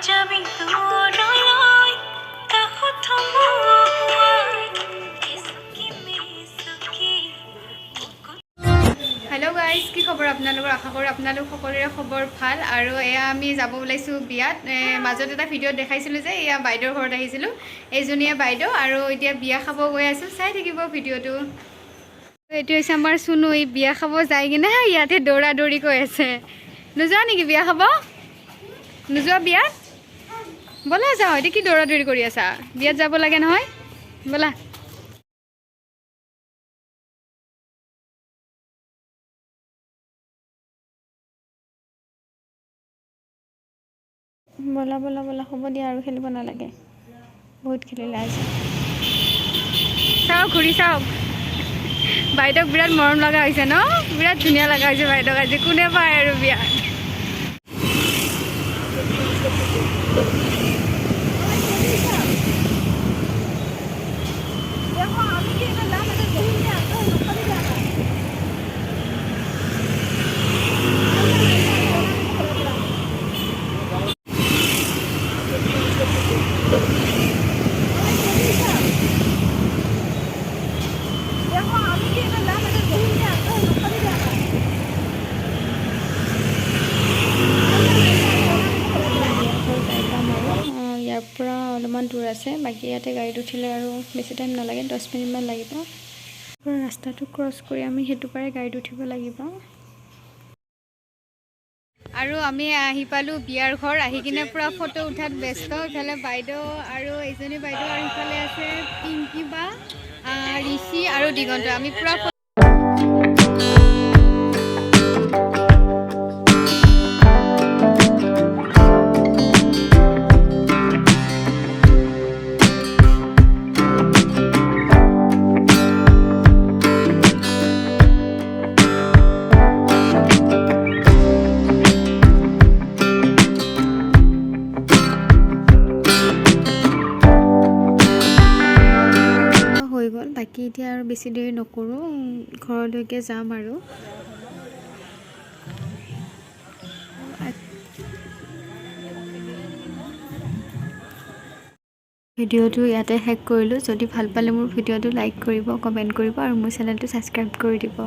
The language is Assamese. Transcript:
যাবি দূৰলৈ কাষত থমুৱাই এচুকি মেচুকি। হেল্ল' গাইজ, কি খবৰ আপোনালোকৰ? আশা কৰোঁ আপোনালোক সকলোৰে খবৰ ভাল। আৰু এয়া আমি যাব ওলাইছোঁ বিয়াত। মাজত এটা ভিডিঅ'ত দেখাইছিলোঁ যে এয়া বাইদেউৰ ঘৰত আহিছিলোঁ, এইজনীয়ে বাইদেউ। আৰু এতিয়া বিয়া খাব গৈ আছোঁ, চাই থাকিব ভিডিঅ'টো। এইটো হৈছে আমাৰ চুনু, এই বিয়া খাব যায় কিনে ইয়াতে দৌৰা দৌৰি কৈ আছে। নোযোৱা নেকি বিয়া খাব? নোযোৱা বিয়াত? ব'লা যাওঁ। এতিয়া কি দৌৰা দৌৰি কৰি আছা? বিয়াত যাব লাগে নহয়, ব'লা। ব'লা ব'লা ব'লা, হ'ব দিয়া আৰু খেলিব নালাগে, বহুত খেলিলে আজি। চাওক, ঘূৰি চাওক, বাইদেউক বিৰাট মৰম লগা হৈছে ন? বিৰাট ধুনীয়া লগা হৈছে বাইদেউক আজি। কোনে পায় আৰু বিয়াত। ইয়াৰ পৰা অলপমান দূৰ আছে, বাকী ইয়াতে গাড়ীত উঠিলে আৰু বেছি টাইম নালাগে, 10 মিনিটমান লাগিব। ৰাস্তাটো ক্ৰছ কৰি আমি সেইটো পাৰে গাড়ীত উঠিব লাগিব। আৰু আমি আহি পালোঁ বিয়াৰ ঘৰ। আহি কিনে পূৰা ফটো উঠাত ব্যস্ত। ইফালে বাইদেউ আৰু এইজনী বাইদেউ, আৰু ইফালে আছে পিংকি বা, ঋষি আৰু দিগন্ত। আমি পূৰা হৈ গ'ল। বাকী এতিয়া আৰু বেছি দেৰি নকৰোঁ, ঘৰলৈকে যাম আৰু। ভিডিঅ'টো ইয়াতে শেষ কৰিলোঁ। যদি ভাল পালে মোৰ ভিডিঅ'টো লাইক কৰিব, কমেণ্ট কৰিব আৰু মোৰ চেনেলটো ছাবস্ক্ৰাইব কৰি দিব।